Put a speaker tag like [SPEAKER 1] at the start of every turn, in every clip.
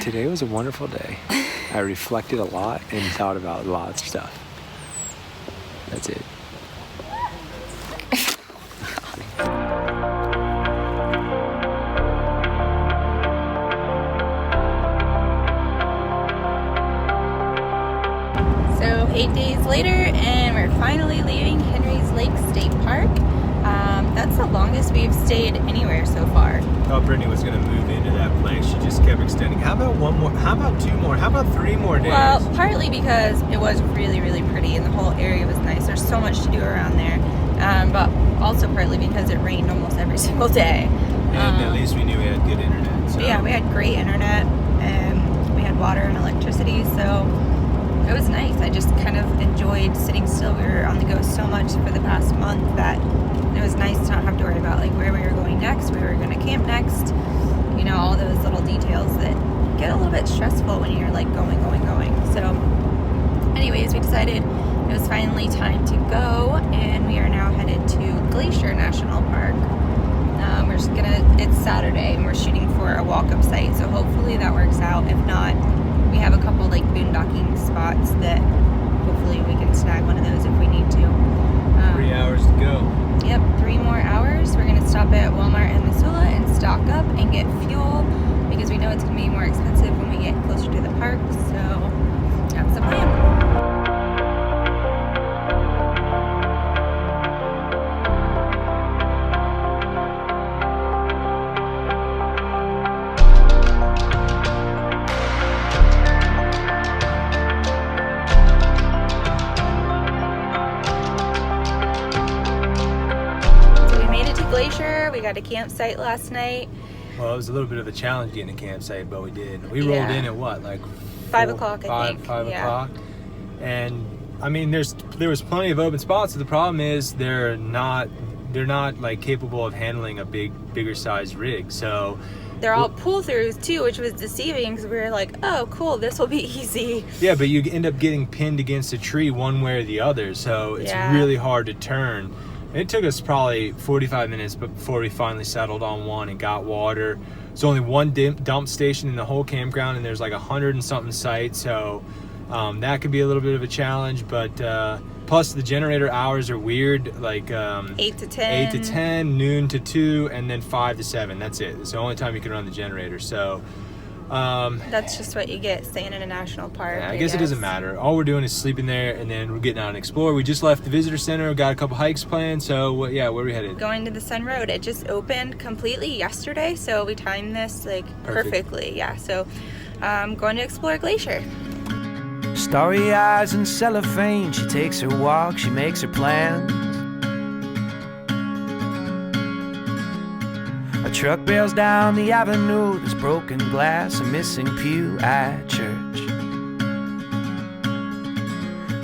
[SPEAKER 1] Today was a wonderful day. I reflected a lot and thought about lots of stuff. That's it.
[SPEAKER 2] So 8 days later, and we're finally leaving Henry's Lake State Park. That's the longest we've stayed anywhere so far.
[SPEAKER 1] I thought Brittany was going to move into that place. She just kept extending. How about one more? How about two more? How about 3 more days?
[SPEAKER 2] Well, partly because it was really, really pretty and the whole area was nice. There's so much to do around there. But also partly because it rained almost every single day.
[SPEAKER 1] And at least we knew we had good internet. So.
[SPEAKER 2] Yeah, we had great internet and we had water and electricity, so it was nice. I just kind of enjoyed sitting still. We were on the go so much for the past month that it was nice to not have to worry about like where we were going next, where we were going to camp next, you know, all those little details that get a little bit stressful when you're like going. So anyways, we decided it was finally time to go, and we are now headed to Glacier National Park. It's Saturday and we're shooting for a walk-up site, so hopefully that works out. If not, we have a couple like boondocking spots that hopefully we can snag one of those if we need to.
[SPEAKER 1] 3 hours to go.
[SPEAKER 2] Yep, 3 more hours. We're gonna stop at Walmart in Missoula and stock up and get fuel because we know it's gonna be more expensive when we get closer to the park. So that's the plan. Glacier. We got a campsite last night.
[SPEAKER 1] Well, it was a little bit of a challenge getting a campsite, but we did. We rolled in at what, like
[SPEAKER 2] 5 o'clock, I think.
[SPEAKER 1] 5 o'clock. And I mean, there was plenty of open spots. The problem is they're not like capable of handling a bigger size rig. So
[SPEAKER 2] they're all pull-throughs too, which was deceiving because we were like, oh, cool, this will be easy.
[SPEAKER 1] Yeah, but you end up getting pinned against a tree one way or the other, so it's really hard to turn. It took us probably 45 minutes before we finally settled on one and got water. There's only one dump station in the whole campground, and there's like 100 and something sites, so that could be a little bit of a challenge. But plus the generator hours are weird, like
[SPEAKER 2] 8 to 10.
[SPEAKER 1] 8 to 10, noon to 2, and then 5 to 7. That's it. It's the only time you can run the generator. So
[SPEAKER 2] that's just what you get staying in a national park.
[SPEAKER 1] Yeah, I guess it doesn't matter. All we're doing is sleeping there, and then we're getting out and explore. We just left the visitor center, got a couple hikes planned. So where are we headed?
[SPEAKER 2] Going to the Sun Road. It just opened completely yesterday, so we timed this like perfectly. Yeah, so going to explore Glacier.
[SPEAKER 3] Starry eyes and cellophane. She takes her walk, she makes her plans. A truck bails down the avenue. There's broken glass, a missing pew at church.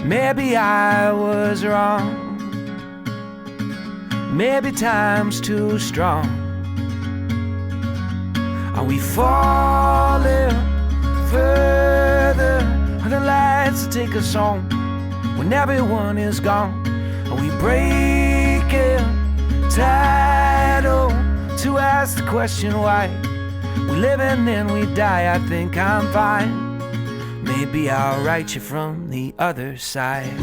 [SPEAKER 3] Maybe I was wrong. Maybe time's too strong. Are we falling further? Are the lights that take us home when everyone is gone? Are we breaking tidal to ask the question why? We live and then we die. I think I'm fine. Maybe I'll write you from the other side.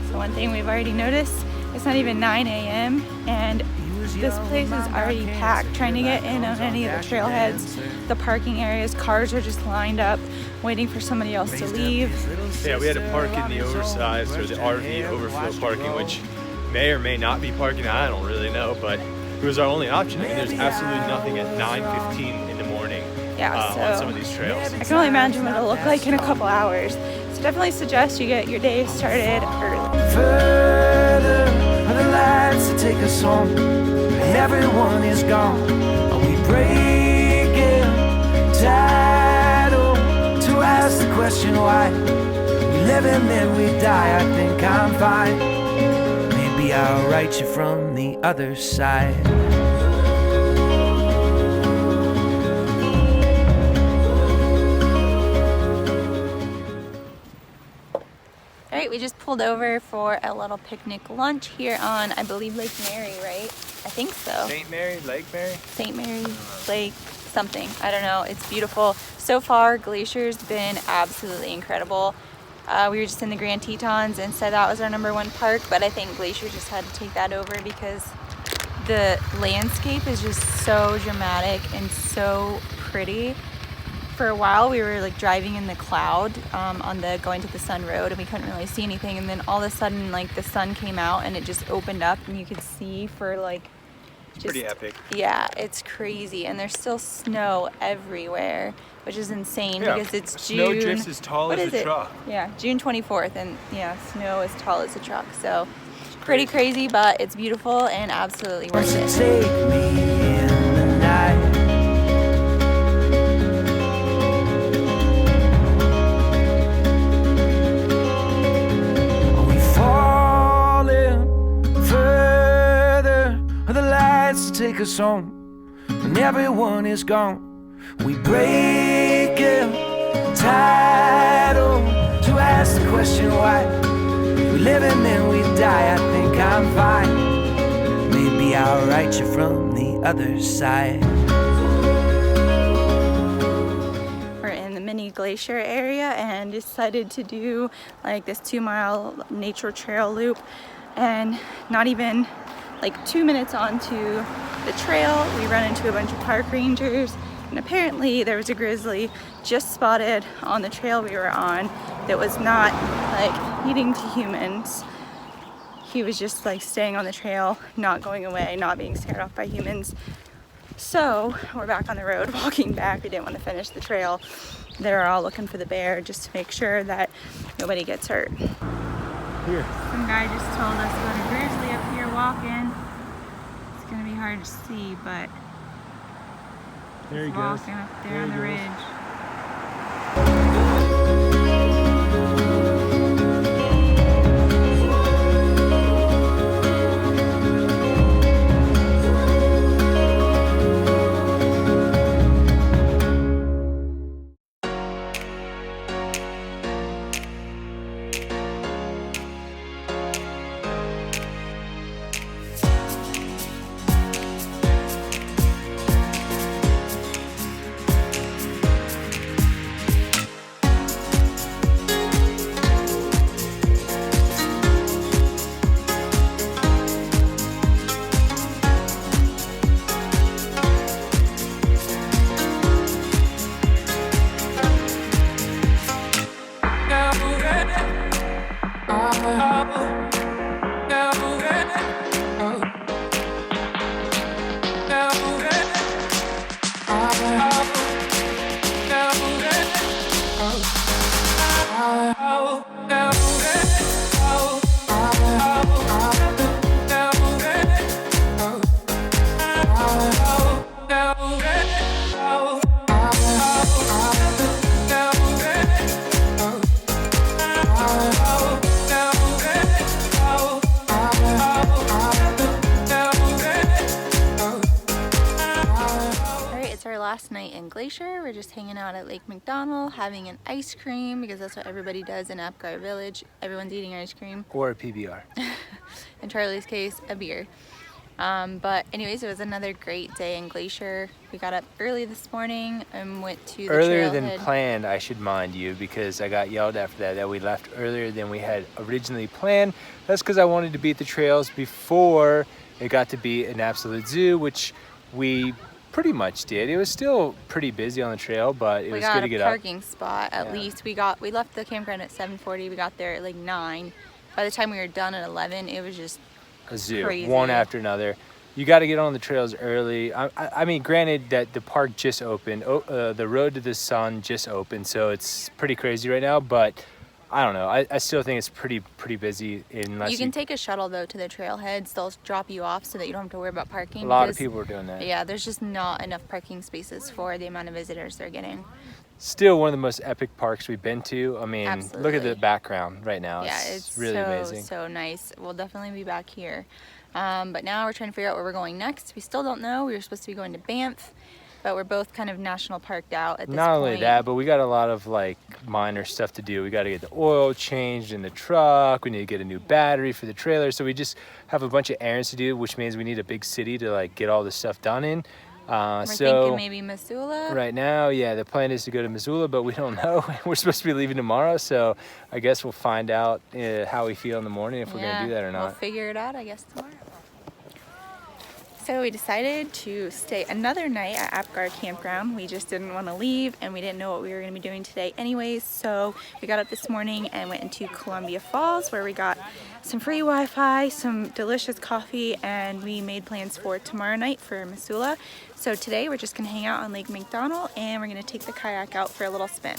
[SPEAKER 2] So one thing we've already noticed, it's not even 9 a.m. and this place is already packed. Trying to get in on any of the trailheads, the parking areas, cars are just lined up waiting for somebody else to leave.
[SPEAKER 1] Yeah, we had to park in the oversized or the RV overflow parking, which may or may not be parking. I don't really know, but it was our only option. I mean, there's absolutely nothing at 9:15 in the morning on some of these trails.
[SPEAKER 2] I can only imagine what it'll look like in a couple hours. So definitely suggest you get your day started early.
[SPEAKER 3] Further are the lights that take us home, and everyone is gone. Are we breaking tidal to ask the question why? We live and then we die. I think I'm fine. Maybe I'll write you from the other side.
[SPEAKER 2] All right, we just pulled over for a little picnic lunch here on, I believe, Lake Mary, right? I think so.
[SPEAKER 1] St. Mary, Lake Mary?
[SPEAKER 2] St. Mary Lake, something. I don't know. It's beautiful. So far, Glacier's been absolutely incredible. We were just in the Grand Tetons and said that was our #1 park, but I think Glacier just had to take that over because the landscape is just so dramatic and so pretty. For a while we were like driving in the cloud on the going to the sun road, and we couldn't really see anything, and then all of a sudden like the sun came out and it just opened up and you could see for like just,
[SPEAKER 1] pretty epic.
[SPEAKER 2] Yeah, it's crazy, and there's still snow everywhere, which is insane because it's
[SPEAKER 1] snow
[SPEAKER 2] June.
[SPEAKER 1] drifts as tall as a truck.
[SPEAKER 2] Yeah, June 24th, and yeah, snow as tall as a truck. So pretty crazy, but it's beautiful and absolutely worth it.
[SPEAKER 3] Take me in the night. Are we falling further? Are the lights take us home when everyone is gone? We break it title to ask the question why. We live and then we die. I think I'm fine. Maybe I'll write you from the other side.
[SPEAKER 2] We're in the mini glacier area and decided to do like this 2-mile nature trail loop, and not even like 2 minutes onto the trail we run into a bunch of park rangers, and apparently there was a grizzly just spotted on the trail we were on that was not like eating to humans. He was just like staying on the trail, not going away, not being scared off by humans. So we're back on the road walking back. We didn't want to finish the trail. They're all looking for the bear just to make sure that nobody gets hurt.
[SPEAKER 1] Here.
[SPEAKER 2] Some guy just told us about a grizzly up here walking. It's gonna be hard to see, but
[SPEAKER 1] There he
[SPEAKER 2] he's
[SPEAKER 1] goes.
[SPEAKER 2] walking up there
[SPEAKER 1] There
[SPEAKER 2] on
[SPEAKER 1] he
[SPEAKER 2] the
[SPEAKER 1] goes.
[SPEAKER 2] ridge. Last night in Glacier, we're just hanging out at Lake McDonald having an ice cream because that's what everybody does in Apgar Village. Everyone's eating ice cream.
[SPEAKER 1] Or a PBR.
[SPEAKER 2] In Charlie's case, a beer. But anyways, it was another great day in Glacier. We got up early this morning and went to the
[SPEAKER 1] Earlier than
[SPEAKER 2] trailhead.
[SPEAKER 1] planned, I should mind you, because I got yelled at for that we left earlier than we had originally planned. That's because I wanted to beat the trails before it got to be an absolute zoo, which we pretty much did. It was still pretty busy on the trail, but it was good to get up.
[SPEAKER 2] We got a parking spot at least. We left the campground at 7:40. We got there at like 9. By the time we were done at 11, it was just
[SPEAKER 1] a zoo,
[SPEAKER 2] crazy.
[SPEAKER 1] One after another. You got to get on the trails early. I mean, granted that the park just opened, the Road to the Sun just opened, so it's pretty crazy right now, but I don't know. I still think it's pretty busy. Unless
[SPEAKER 2] you can take a shuttle though to the trailheads. They'll drop you off so that you don't have to worry about parking.
[SPEAKER 1] A lot of people are doing that.
[SPEAKER 2] Yeah, there's just not enough parking spaces for the amount of visitors they're getting.
[SPEAKER 1] Still one of the most epic parks we've been to. I mean,
[SPEAKER 2] Absolutely.
[SPEAKER 1] Look at the background right now.
[SPEAKER 2] Yeah, it's
[SPEAKER 1] really amazing.
[SPEAKER 2] So nice. We'll definitely be back here. But now we're trying to figure out where we're going next. We still don't know. We were supposed to be going to Banff, but we're both kind of national parked out at this
[SPEAKER 1] Not only
[SPEAKER 2] point.
[SPEAKER 1] that, but we got a lot of like minor stuff to do. We got to get the oil changed in the truck. We need to get a new battery for the trailer. So we just have a bunch of errands to do, which means we need a big city to like get all this stuff done in.
[SPEAKER 2] We're thinking maybe Missoula.
[SPEAKER 1] Right now, yeah, the plan is to go to Missoula, but we don't know. We're supposed to be leaving tomorrow, so I guess we'll find out how we feel in the morning, if we're going to do that or not.
[SPEAKER 2] We'll figure it out, I guess, tomorrow. So we decided to stay another night at Apgar Campground. We just didn't want to leave, and we didn't know what we were going to be doing today anyways. So we got up this morning and went into Columbia Falls, where we got some free Wi-Fi, some delicious coffee, and we made plans for tomorrow night for Missoula. So today we're just going to hang out on Lake McDonald, and we're going to take the kayak out for a little spin.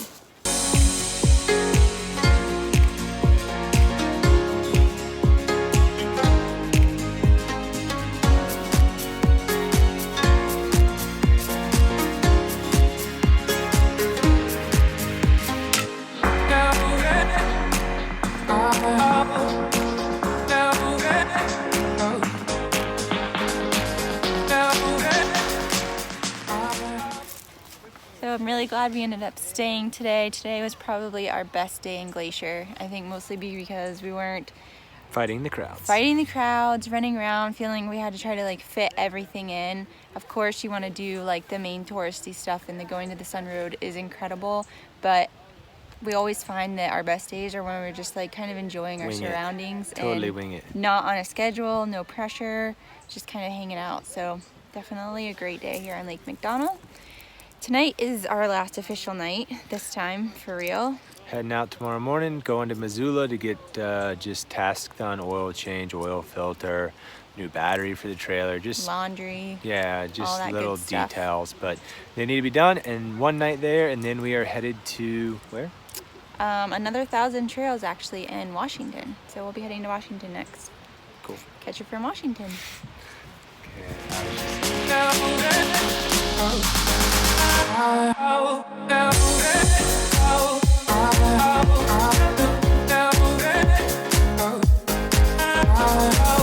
[SPEAKER 2] So I'm really glad we ended up staying today. Today was probably our best day in Glacier. I think mostly because we weren't
[SPEAKER 1] Fighting the crowds.
[SPEAKER 2] running around, feeling we had to try to like fit everything in. Of course, you want to do like the main touristy stuff, and the going to the Sun Road is incredible, but we always find that our best days are when we're just like kind of enjoying our surroundings.
[SPEAKER 1] Totally
[SPEAKER 2] and
[SPEAKER 1] wing it.
[SPEAKER 2] Not on a schedule, no pressure, just kind of hanging out. So definitely a great day here on Lake McDonald. Tonight is our last official night, this time for real.
[SPEAKER 1] Heading out tomorrow morning, going to Missoula to get just tasks done, oil change, oil filter, new battery for the trailer, just
[SPEAKER 2] laundry.
[SPEAKER 1] Yeah,
[SPEAKER 2] all
[SPEAKER 1] just
[SPEAKER 2] that
[SPEAKER 1] little
[SPEAKER 2] good stuff.
[SPEAKER 1] details, but they need to be done. And one night there, and then we are headed to where?
[SPEAKER 2] Another 1,000 trails actually in Washington. So we'll be heading to Washington next.
[SPEAKER 1] Cool.
[SPEAKER 2] Catch you from Washington.
[SPEAKER 3] Okay.